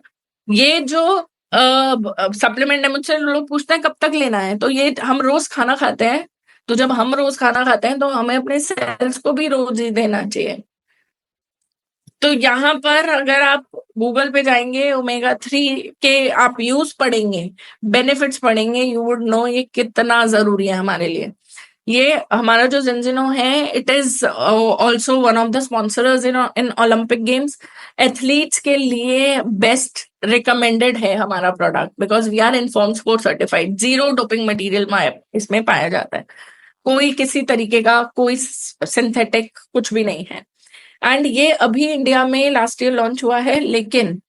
ये जो सप्लीमेंट है, मुझसे लोग पूछते हैं कब तक लेना है, तो ये हम रोज खाना खाते हैं, तो जब हम रोज खाना खाते हैं तो हमें अपने सेल्स को भी रोज ही देना चाहिए। तो यहाँ पर अगर आप गूगल पे जाएंगे, ओमेगा 3 के आप यूज पढ़ेंगे, बेनिफिट्स पढ़ेंगे, यू वुड नो ये कितना जरूरी है हमारे लिए। ये हमारा जो जिंजिनो है, it is also one of the sponsors in Olympic games. Athletes के लिए बेस्ट रिकमेंडेड है हमारा product because we are inform sport certified. Zero doping material इसमें पाया जाता है, कोई किसी तरीके का कोई सिंथेटिक कुछ भी नहीं है। एंड ये अभी इंडिया में लास्ट ईयर लॉन्च हुआ है। लेकिन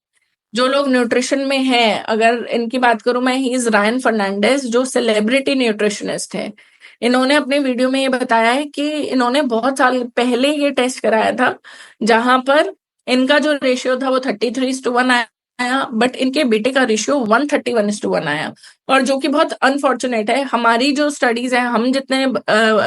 जो लोग न्यूट्रिशन में हैं, अगर इनकी बात करूं मैं, ही इज रायन फर्नांडिस जो सेलिब्रिटी न्यूट्रिशनिस्ट है। इन्होंने अपने वीडियो में ये बताया है कि इन्होंने बहुत साल पहले ये टेस्ट कराया था जहां पर इनका जो रेशियो था वो 33:1 आया, बट इनके बेटे का रेशियो 131:1 आया। और जो कि बहुत अनफॉर्चुनेट है। हमारी जो स्टडीज है, हम जितने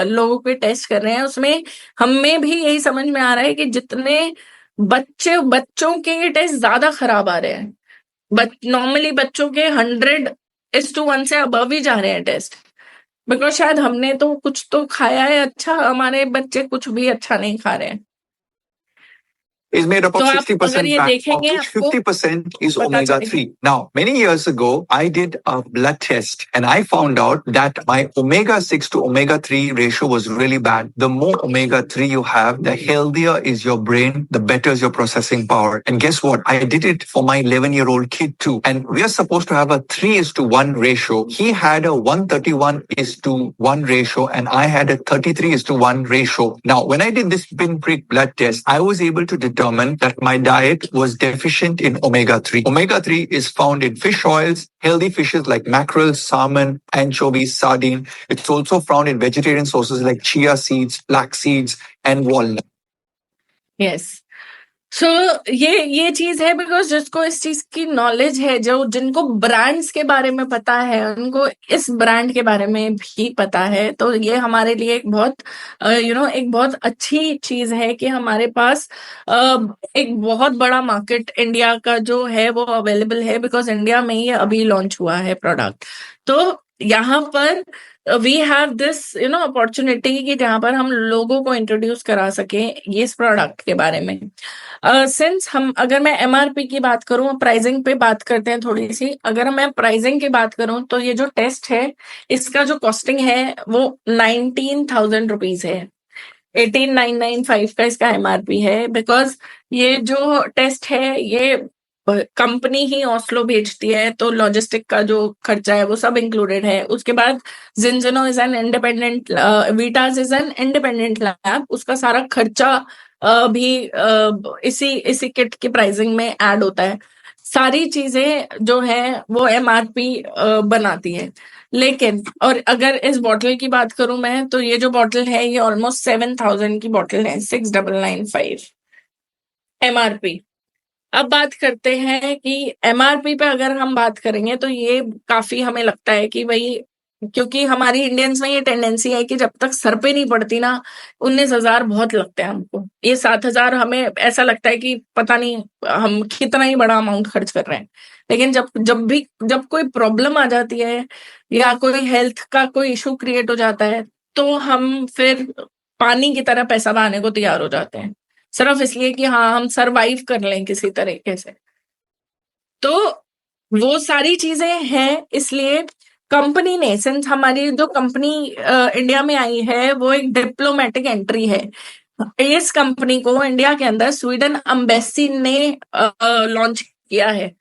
लोगों पे टेस्ट कर रहे हैं उसमें हमें भी यही समझ में आ रहा है कि जितने बच्चों के टेस्ट ज्यादा खराब आ रहे हैं। नॉर्मली बच्चों के 100:1 से अबव ही जा रहे हैं टेस्ट, बिकॉज शायद हमने तो कुछ तो खाया है अच्छा, हमारे बच्चे कुछ भी अच्छा नहीं खा रहे हैं। is made up of तो आप 60% अगर ये fat, of देखेंगे which आपको 50% is पता omega चलेगा। 3. Now, many years ago, I did a blood test and I found out that my omega 6 to omega 3 ratio was really bad. The more omega 3 you have, the healthier is your brain, the better is your processing power. And guess what? I did it for my 11-year-old kid too. And we are supposed to have a 3:1 ratio. He had a 131:1 ratio and I had a 33:1 ratio. Now, when I did this pinprick blood test, I was able to determine that my diet was deficient in omega 3. Omega 3 is found in fish oils, healthy fishes like mackerel, salmon, anchovies, sardine. It's also found in vegetarian sources like chia seeds, flax seeds, and walnut. Yes. So ये चीज है बिकॉज जिसको इस चीज की नॉलेज है, जो जिनको ब्रांड्स के बारे में पता है, उनको इस ब्रांड के बारे में भी पता है। तो ये हमारे लिए एक बहुत एक बहुत अच्छी चीज है कि हमारे पास एक बहुत बड़ा मार्केट इंडिया का जो है वो अवेलेबल है, बिकॉज इंडिया में ही अभी लॉन्च हुआ है प्रोडक्ट। तो यहाँ पर वी हैव दिस अपॉर्चुनिटी कि जहां पर हम लोगों को इंट्रोड्यूस करा सके ये इस प्रोडक्ट के बारे में। सिंस अगर मैं एमआरपी की बात करूं, प्राइसिंग पे बात करते हैं थोड़ी सी। अगर मैं प्राइसिंग की बात करूं तो ये जो टेस्ट है इसका जो कॉस्टिंग है वो 19,000 रुपीज है। 18,995 का इसका एमआरपी है। बिकॉज ये जो टेस्ट है ये कंपनी ही ऑस्लो भेजती है, तो लॉजिस्टिक का जो खर्चा है वो सब इंक्लूडेड है। उसके बाद Zinzino is an independent, Vitas is an independent lab, उसका सारा खर्चा भी इसी इसी किट की प्राइसिंग में ऐड होता है। सारी चीजें जो है वो एमआरपी बनाती है। लेकिन और अगर इस बॉटल की बात करूं मैं, तो ये जो बॉटल है ये ऑलमोस्ट 7,000 की बॉटल है, 6,995 एमआरपी। अब बात करते हैं कि एमआरपी पे अगर हम बात करेंगे तो ये काफी हमें लगता है कि भाई, क्योंकि हमारी इंडियंस में ये टेंडेंसी है कि जब तक सर पे नहीं पड़ती ना, 19,000 बहुत लगते हैं हमको। ये 7,000 हमें ऐसा लगता है कि पता नहीं हम कितना ही बड़ा अमाउंट खर्च कर रहे हैं। लेकिन जब कोई प्रॉब्लम आ जाती है या कोई हेल्थ का कोई इशू क्रिएट हो जाता है, तो हम फिर पानी की तरह पैसा बहाने को तैयार हो जाते हैं, सिर्फ इसलिए कि हाँ हम सरवाइव कर लें किसी तरीके से। तो वो सारी चीजें हैं, इसलिए कंपनी ने, सिंस हमारी जो कंपनी इंडिया में आई है वो एक डिप्लोमेटिक एंट्री है। इस कंपनी को इंडिया के अंदर स्वीडन एम्बेसी ने लॉन्च किया है।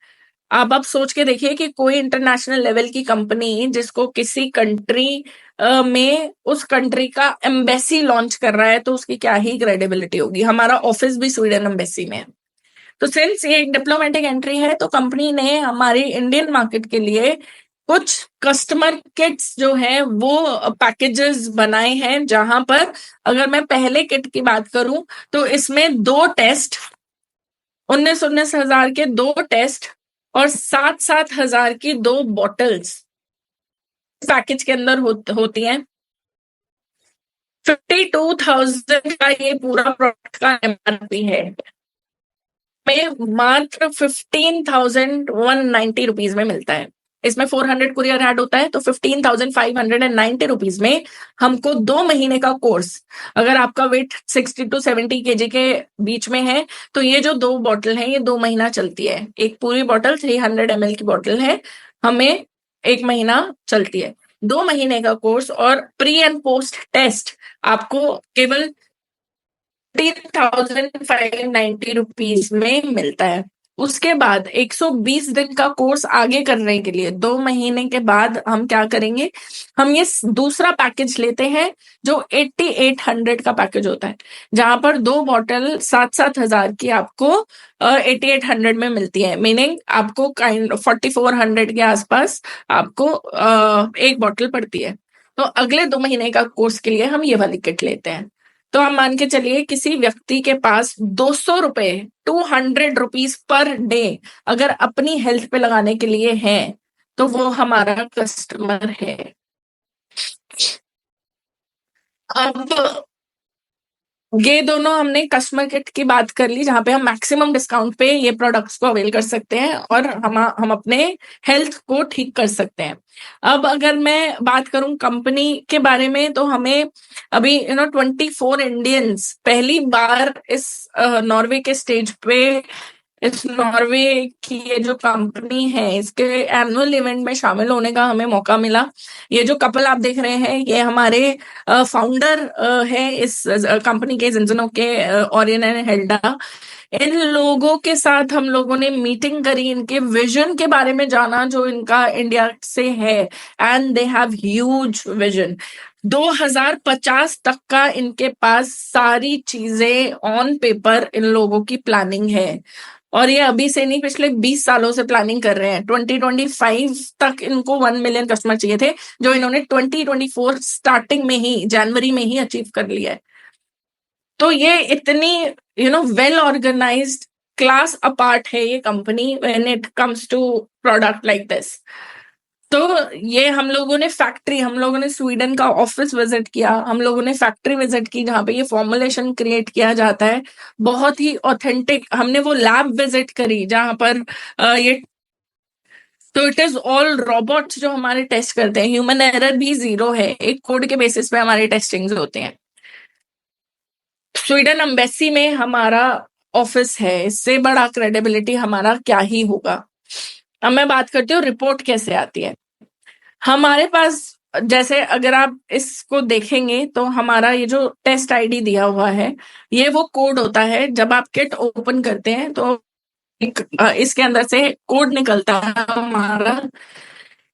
आप सोच के देखिए कि कोई इंटरनेशनल लेवल की कंपनी जिसको किसी कंट्री में उस कंट्री का एम्बेसी लॉन्च कर रहा है, तो उसकी क्या ही क्रेडिबिलिटी होगी। हमारा ऑफिस भी स्वीडन एम्बेसी में है। तो सिंस ये एक डिप्लोमेटिक एंट्री है, तो कंपनी ने हमारी इंडियन मार्केट के लिए कुछ कस्टमर किट्स जो है वो पैकेजेस बनाए हैं, जहां पर अगर मैं पहले किट की बात करूं तो इसमें 2 टेस्ट, 19,000 के 2 टेस्ट और 7,000 की 2 बॉटल्स पैकेज के अंदर होती हैं। 52,000 का ये पूरा प्रोडक्ट का एमआरपी है, में मात्र 15,190 रुपीज में मिलता है। इसमें 400 कुरियर ऐड होता है, तो 15,590 रुपीज में हमको 2 महीने का कोर्स, अगर आपका वेट 60 to 70 kg के बीच में है, तो ये जो 2 बॉटल है ये 2 महीना चलती है। एक पूरी बॉटल 300 ml की बॉटल है, हमें 1 महीना चलती है। 2 महीने का कोर्स और प्री एंड पोस्ट टेस्ट आपको केवल 15,590 रुपीज में मिलता है। उसके बाद 120 दिन का कोर्स आगे करने के लिए 2 महीने के बाद हम क्या करेंगे, हम ये दूसरा पैकेज लेते हैं जो 8800 का पैकेज होता है, जहां पर 2 बॉटल 7,000 की आपको 8800 में मिलती है। मीनिंग आपको 4400 के आसपास आपको एक बॉटल पड़ती है। तो अगले 2 महीने का कोर्स के लिए हम ये वाली किट लेते हैं। तो हम मान के चलिए किसी व्यक्ति के पास 200 रुपए, 200 रुपीज पर डे अगर अपनी हेल्थ पे लगाने के लिए है, तो वो हमारा कस्टमर है। अब ये दोनों हमने कस्टमर किट की बात कर ली, जहां पे हम मैक्सिमम डिस्काउंट पे ये प्रोडक्ट्स को अवेल कर सकते हैं और हम अपने हेल्थ को ठीक कर सकते हैं। अब अगर मैं बात करूं कंपनी के बारे में, तो हमें अभी 24 इंडियंस पहली बार इस नॉर्वे के स्टेज पे, इस नॉर्वे की ये जो कंपनी है इसके एनुअल इवेंट में शामिल होने का हमें मौका मिला। ये जो कपल आप देख रहे हैं ये हमारे फाउंडर है इस कंपनी के, जिनजनो के, ओरियन एंड हेल्डा। इन लोगों के साथ हम लोगों ने मीटिंग करी, इनके विजन के बारे में जाना जो इनका इंडिया से है, and they have huge vision. 2050 तक का इनके पास सारी चीजें ऑन पेपर इन लोगों की प्लानिंग है, और ये अभी से नहीं, पिछले 20 सालों से प्लानिंग कर रहे हैं। 2025 तक इनको 1 मिलियन कस्टमर चाहिए थे, जो इन्होंने 2024 स्टार्टिंग में ही, जनवरी में ही अचीव कर लिया है। तो ये इतनी वेल ऑर्गेनाइज्ड, क्लास अपार्ट है ये company when it comes to product like this. तो ये हम लोगों ने स्वीडन का ऑफिस विजिट किया, हम लोगों ने फैक्ट्री विजिट की जहां पे ये फॉर्मुलेशन क्रिएट किया जाता है, बहुत ही ऑथेंटिक। हमने वो लैब विजिट करी जहां पर ये, तो इट इज ऑल रोबोट्स जो हमारे टेस्ट करते हैं, ह्यूमन एरर भी 0 है, एक कोड के बेसिस पे हमारे टेस्टिंग होते हैं। स्वीडन एम्बेसी में हमारा ऑफिस है, इससे बड़ा क्रेडिबिलिटी हमारा क्या ही होगा। अब मैं बात करती हूँ रिपोर्ट कैसे आती है हमारे पास। जैसे अगर आप इसको देखेंगे तो हमारा ये जो टेस्ट आईडी दिया हुआ है, ये वो कोड होता है। जब आप किट ओपन करते हैं तो इसके अंदर से कोड निकलता है हमारा।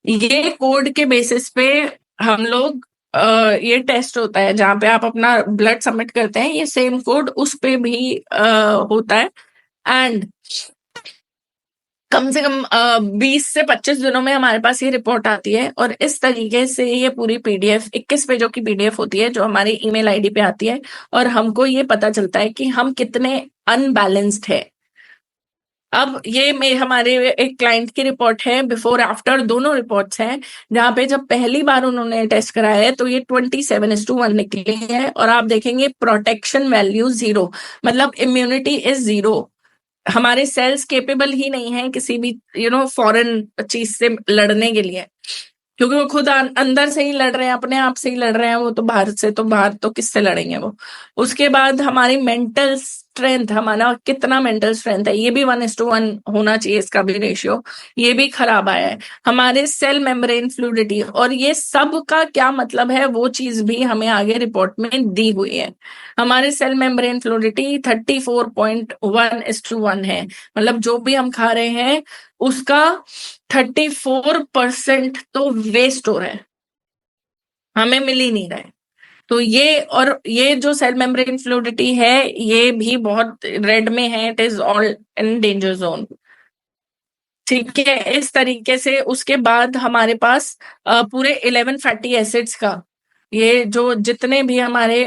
ये कोड के बेसिस पे हम लोग ये टेस्ट होता है जहाँ पे आप अपना ब्लड सबमिट करते हैं, ये सेम कोड उस पे भी होता है। एंड कम से कम 20 से 25 दिनों में हमारे पास ये रिपोर्ट आती है, और इस तरीके से ये पूरी पीडीएफ 21 पेजों की पीडीएफ होती है जो हमारी ईमेल आईडी पे आती है, और हमको ये पता चलता है कि हम कितने अनबैलेंस्ड है। अब ये हमारे एक क्लाइंट की रिपोर्ट है, बिफोर आफ्टर दोनों रिपोर्ट्स हैं, जहां पे जब पहली बार उन्होंने टेस्ट कराया है तो ये 27:1 निकली है, और आप देखेंगे प्रोटेक्शन वैल्यू 0, मतलब इम्यूनिटी इज 0। हमारे सेल्स केपेबल ही नहीं है किसी भी फॉरेन चीज से लड़ने के लिए, क्योंकि वो खुद अंदर से ही लड़ रहे हैं, अपने आप से ही लड़ रहे हैं। वो तो बाहर तो किससे लड़ेंगे वो। उसके बाद हमारी मेंटल स्ट्रेंथ, हमारा कितना मेंटल स्ट्रेंथ है, ये भी 1:1 होना चाहिए, इसका भी रेशियो ये भी खराब आया है। हमारे सेल मेम्ब्रेन फ्लूइडिटी, और ये सब का क्या मतलब है वो चीज भी हमें आगे रिपोर्ट में दी हुई है। हमारे सेल मेम्ब्रेन फ्लूइडिटी 34.1:1 है, मतलब जो भी हम खा रहे हैं उसका 34% तो वेस्ट हो रहा है, हमें मिल ही नहीं रहा है। तो ये जो सेल मेम्ब्रेन फ्लूइडिटी है ये भी बहुत रेड में है, it is all in danger zone. ठीक है, इस तरीके से उसके बाद हमारे पास पूरे 11 फैटी एसिड्स का, ये जो जितने भी हमारे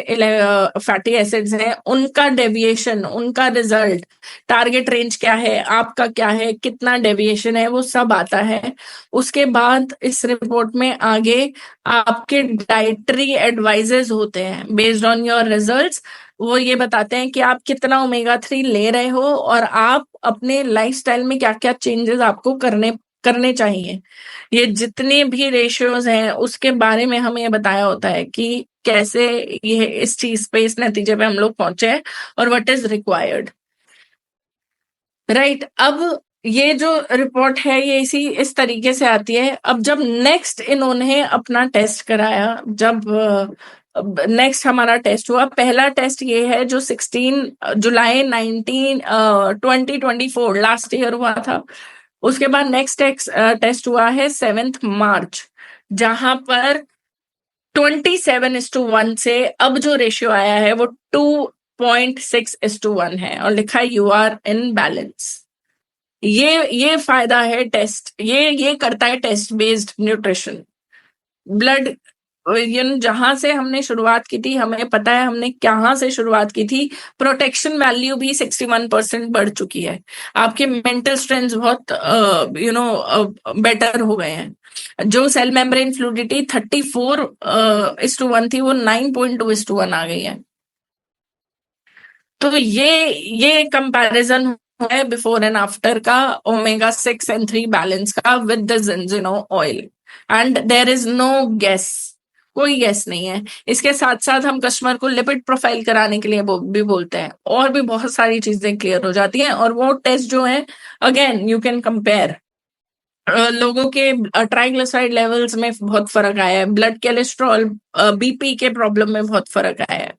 फैटी एसिड्स हैं उनका डेविएशन, उनका रिजल्ट, टारगेट रेंज क्या है, आपका क्या है, कितना डेविएशन है, वो सब आता है। उसके बाद इस रिपोर्ट में आगे आपके डाइटरी एडवाइजेज होते हैं बेस्ड ऑन योर रिजल्ट्स। वो ये बताते हैं कि आप कितना ओमेगा 3 ले रहे हो, और आप अपने लाइफस्टाइल में क्या क्या चेंजेस आपको करने चाहिए। ये जितने भी रेशियोज हैं उसके बारे में हमें ये बताया होता है कि कैसे ये इस चीज पे, इस नतीजे पे हम लोग पहुंचे हैं, और व्हाट इज रिक्वायर्ड। राइट, अब ये जो रिपोर्ट है ये इस तरीके से आती है। अब जब नेक्स्ट इन्होंने अपना टेस्ट कराया, जब नेक्स्ट हमारा टेस्ट हुआ, पहला टेस्ट ये है जो 16 जुलाई 2024 लास्ट ईयर हुआ था। उसके बाद नेक्स्ट टेस्ट हुआ है 7 मार्च, जहां पर 27:1 से अब जो रेशियो आया है वो 2.6:1 है, और लिखा है यू आर इन बैलेंस। ये फायदा है टेस्ट, ये करता है टेस्ट बेस्ड न्यूट्रिशन। ब्लड जहां से हमने शुरुआत की थी, हमें पता है हमने कहाँ से शुरुआत की थी, प्रोटेक्शन वैल्यू भी 61% बढ़ चुकी है। आपके मेंटल स्ट्रेंथ बहुत बेटर हो गए हैं। जो सेल मेम्ब्रेन फ्लूइडिटी 34:1 थी वो 9.2:1 आ गई है। तो ये कंपैरिजन है बिफोर एंड आफ्टर का omega 6 and 3 बैलेंस का with the Zinzino oil, and there is no guess, कोई गेस नहीं है। इसके साथ साथ हम कस्टमर को लिपिड प्रोफाइल कराने के लिए भी बोलते हैं, और भी बहुत सारी चीजें क्लियर हो जाती हैं। और वो टेस्ट जो है, अगेन यू कैन कंपेयर, लोगों के ट्राइग्लिसराइड लेवल्स में बहुत फर्क आया है, ब्लड कोलेस्ट्रॉल, बीपी के प्रॉब्लम में बहुत फर्क आया है।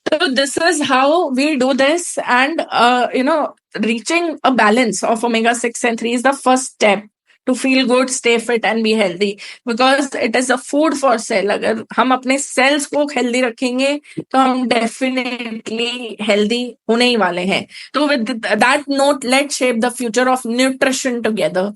So this is how we do this, and reaching a balance of omega 6 and 3 is the first step to feel good, stay fit and be healthy, because it is a food for cell. अगर हम अपने cells को healthy रखेंगे तो हम definitely healthy होने ही वाले हैं। तो with that note, let's shape the future of nutrition together.